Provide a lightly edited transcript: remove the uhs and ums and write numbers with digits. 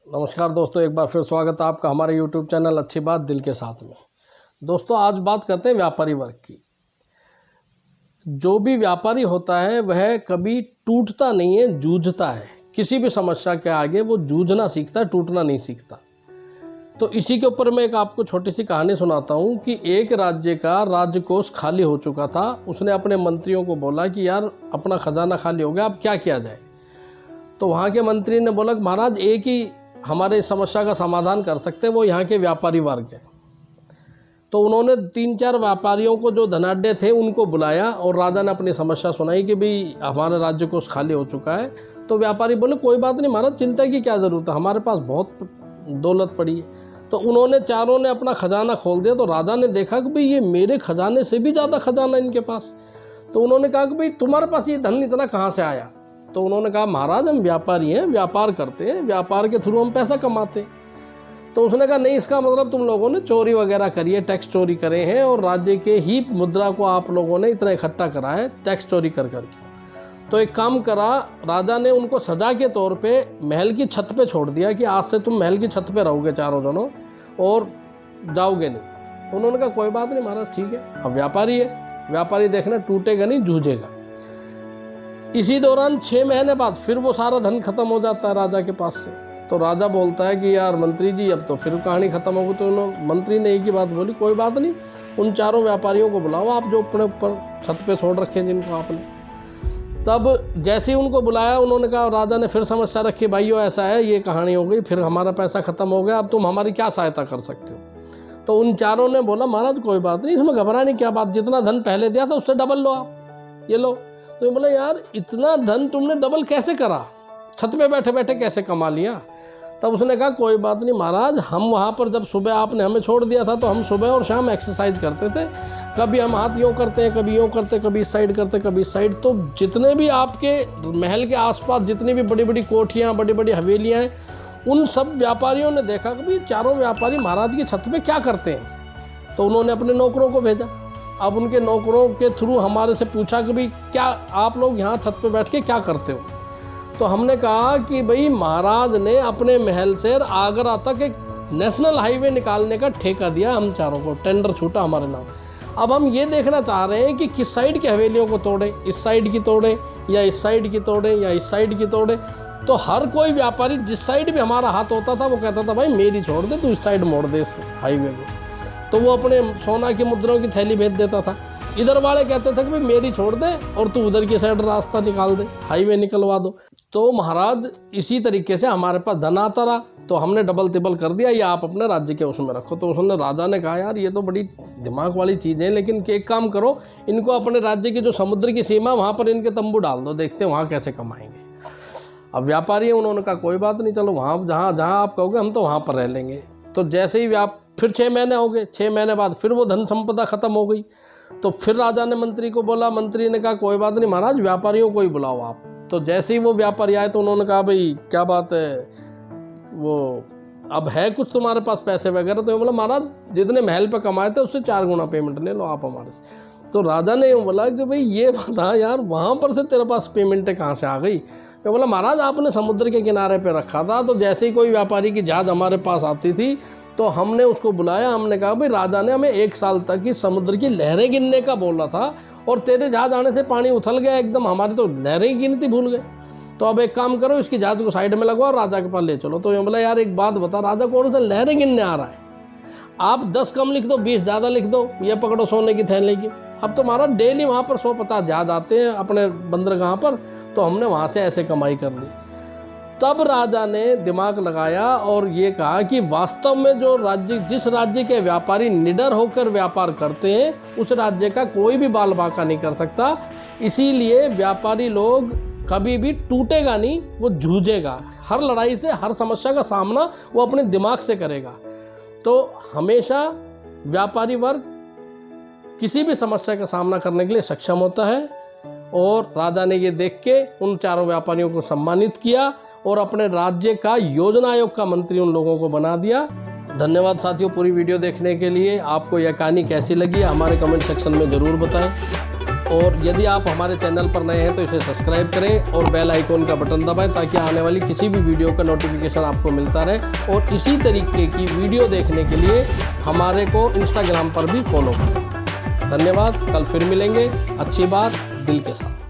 नमस्कार दोस्तों, एक बार फिर स्वागत है आपका हमारे YouTube चैनल अच्छी बात दिल के साथ में। दोस्तों, आज बात करते हैं व्यापारी वर्ग की। जो भी व्यापारी होता है वह कभी टूटता नहीं है, जूझता है। किसी भी समस्या के आगे वो जूझना सीखता है, टूटना नहीं सीखता। तो इसी के ऊपर मैं एक आपको छोटी सी कहानी सुनाता हूँ कि एक राज्य का राजकोष खाली हो चुका था। उसने अपने मंत्रियों को बोला कि यार अपना खजाना खाली हो गया, अब क्या किया जाए। तो वहाँ के मंत्री ने बोला कि महाराज एक ही हमारे इस समस्या का समाधान कर सकते हैं, वो यहाँ के व्यापारी वर्ग है। तो उन्होंने 3-4 व्यापारियों को जो धनाढ्य थे उनको बुलाया और राजा ने अपनी समस्या सुनाई कि भाई हमारे राज्य कोष खाली हो चुका है। तो व्यापारी बोले कोई बात नहीं महाराज, चिंता की क्या ज़रूरत है, हमारे पास बहुत दौलत पड़ी है। तो उन्होंने चारों ने अपना खजाना खोल दिया। तो राजा ने देखा कि भाई ये मेरे खजाने से भी ज़्यादा खजाना इनके पास। तो उन्होंने कहा कि भाई तुम्हारे पास ये धन इतना कहाँ से आया। तो उन्होंने कहा महाराज हम व्यापारी हैं, व्यापार करते हैं, व्यापार के थ्रू हम पैसा कमाते हैं। तो उसने कहा नहीं, इसका मतलब तुम लोगों ने चोरी वगैरह करी है, टैक्स चोरी करे हैं और राज्य के ही मुद्रा को आप लोगों ने इतना इकट्ठा करा है टैक्स चोरी कर करके। तो एक काम करा, राजा ने उनको सजा के तौर पे महल की छत पे छोड़ दिया कि आज से तुम महल की छत पे रहोगे चारों जनों और जाओगे नहीं। उन्होंने कहा कोई बात नहीं महाराज, ठीक है। अब व्यापारी है, व्यापारी देखना टूटेगा नहीं, जूझेगा। इसी दौरान 6 महीने बाद फिर वो सारा धन खत्म हो जाता है राजा के पास से। तो राजा बोलता है कि यार मंत्री जी अब तो फिर कहानी खत्म हो गई। तो मंत्री ने एक ही बात बोली, कोई बात नहीं, उन चारों व्यापारियों को बुलाओ आप जो अपने ऊपर छत पे छोड़ रखे हैं जिनको आपने। तब जैसे ही उनको बुलाया उन्होंने कहा, राजा ने फिर समस्या रखी, भाइयों ऐसा है, ये कहानी हो गई, फिर हमारा पैसा खत्म हो गया, अब तुम हमारी क्या सहायता कर सकते हो। तो उन चारों ने बोला महाराज कोई बात नहीं, इसमें घबराने की क्या बात, जितना धन पहले दिया था उससे डबल लो आप, ये लो। तो बोला यार इतना धन तुमने डबल कैसे करा, छत पे बैठे बैठे कैसे कमा लिया। तब उसने कहा कोई बात नहीं महाराज, हम वहाँ पर जब सुबह आपने हमें छोड़ दिया था तो हम सुबह और शाम एक्सरसाइज करते थे। कभी हम हाथ यूँ करते हैं, कभी यूँ करते, कभी इस साइड करते, कभी इस साइड। तो जितने भी आपके महल के आसपास जितनी भी बड़ी बड़ी कोठियाँ, बड़ी बड़ी हवेलियाँ हैं, उन सब व्यापारियों ने देखा कि भाई चारों व्यापारी महाराज की छत पे क्या करते हैं। तो उन्होंने अपने नौकरों को भेजा। अब उनके नौकरों के थ्रू हमारे से पूछा कि भाई क्या आप लोग यहाँ छत पे बैठ के क्या करते हो। तो हमने कहा कि भाई महाराज ने अपने महल से आगरा तक एक नेशनल हाईवे निकालने का ठेका दिया, हम चारों को टेंडर छूटा हमारे नाम। अब हम ये देखना चाह रहे हैं कि किस साइड की हवेलियों को तोड़े, इस साइड की तोड़े या इस साइड की तोड़े या इस साइड की तोड़े। तो हर कोई व्यापारी जिस साइड भी हमारा हाथ होता था वो कहता था भाई मेरी छोड़ दे, तू इस साइड मोड़ दे इस हाईवे को। तो वो अपने सोना की मुद्राओं की थैली भेज देता था। इधर वाले कहते थे कि भाई मेरी छोड़ दे और तू उधर की साइड रास्ता निकाल दे, हाईवे निकलवा दो। तो महाराज इसी तरीके से हमारे पास धन आता रहा, तो हमने डबल तिबल कर दिया, ये आप अपने राज्य के उसमें रखो। तो उसने राजा ने कहा यार ये तो बड़ी दिमाग वाली चीज़ है, लेकिन एक काम करो, इनको अपने राज्य की जो समुद्र की सीमा वहाँ पर इनके तंबू डाल दो, देखते हैं वहाँ कैसे कमाएंगे। अब व्यापारी है, उन्होंने कहा कोई बात नहीं, चलो वहाँ जहाँ आप कहोगे हम तो वहाँ पर रह लेंगे। तो जैसे ही फिर 6 महीने हो गए, 6 महीने बाद फिर वो धन संपदा खत्म हो गई। तो फिर राजा ने मंत्री को बोला, मंत्री ने कहा कोई बात नहीं महाराज, व्यापारियों को ही बुलाओ आप। तो जैसे ही वो व्यापारी आए तो उन्होंने कहा भाई क्या बात है, वो अब है कुछ तुम्हारे पास पैसे वगैरह। तो बोला महाराज जितने महल पे कमाए थे उससे 4 गुना पेमेंट ले लो आप हमारे से। तो राजा ने बोला कि भाई ये बता यार वहाँ पर से तेरे पास पेमेंट कहाँ से आ गई। तो बोला महाराज आपने समुद्र के किनारे पे रखा था, तो जैसे ही कोई व्यापारी की जहाज़ हमारे पास आती थी तो हमने उसको बुलाया, हमने कहा भाई राजा ने हमें 1 साल तक ही समुद्र की लहरें गिनने का बोला था और तेरे जहाज़ आने से पानी उथल गया एकदम, हमारी तो लहरें ही गिनती भूल गए। तो अब एक काम करो, इसकी जहाज़ को साइड में लगवाओ और राजा के पास ले चलो। तो ये बोला यार एक बात बता, राजा कौन सा लहरें गिनने आ रहा है, आप 10 कम लिख दो, 20 ज़्यादा लिख दो, ये पकड़ो सोने की थैली की। अब तो हमारा डेली वहाँ पर 150 जहाज आते हैं अपने बंदरगाह पर, तो हमने वहाँ से ऐसे कमाई कर ली। तब राजा ने दिमाग लगाया और ये कहा कि वास्तव में जिस राज्य के व्यापारी निडर होकर व्यापार करते हैं उस राज्य का कोई भी बाल बांका नहीं कर सकता। इसीलिए व्यापारी लोग कभी भी टूटेगा नहीं, वो जूझेगा। हर लड़ाई से, हर समस्या का सामना वो अपने दिमाग से करेगा। तो हमेशा व्यापारी वर्ग किसी भी समस्या का सामना करने के लिए सक्षम होता है। और राजा ने ये देख के उन चारों व्यापारियों को सम्मानित किया और अपने राज्य का योजना आयोग का मंत्री उन लोगों को बना दिया। धन्यवाद साथियों पूरी वीडियो देखने के लिए। आपको यह कहानी कैसी लगी हमारे कमेंट सेक्शन में ज़रूर बताएं। और यदि आप हमारे चैनल पर नए हैं तो इसे सब्सक्राइब करें और बेल आइकॉन का बटन दबाएं ताकि आने वाली किसी भी वीडियो का नोटिफिकेशन आपको मिलता रहे। और इसी तरीके की वीडियो देखने के लिए हमारे को इंस्टाग्राम पर भी फॉलो करें। धन्यवाद। कल फिर मिलेंगे अच्छी बात दिल के साथ।